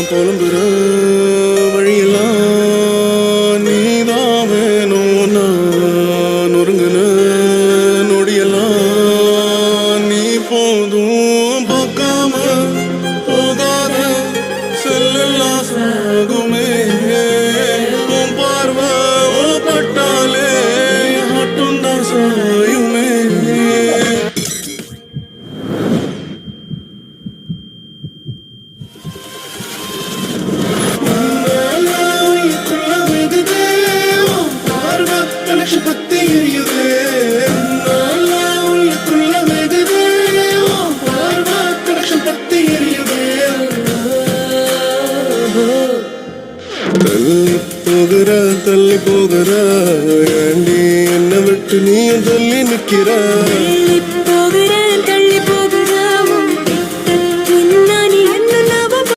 புலம்புற வழியெல்லாம் நீதான் வேணும். நான் நொறுங்குன நொடியெல்லாம் நீ போதும். பார்க்காம போகாத செல்லெல்லாம் சாகுமே. உன் பார்வை பட்டாலே ஆட்டும் தான் சாயுமே. பத்தி எரியுதே உள்ளுக்குள்ள வெகுதே பார்வா கனெக்ஷன் பத்தி எரியுதே. தள்ளி போகிற ஏண்டி என்ன விட்டு நீ தள்ளி நிற்கிற.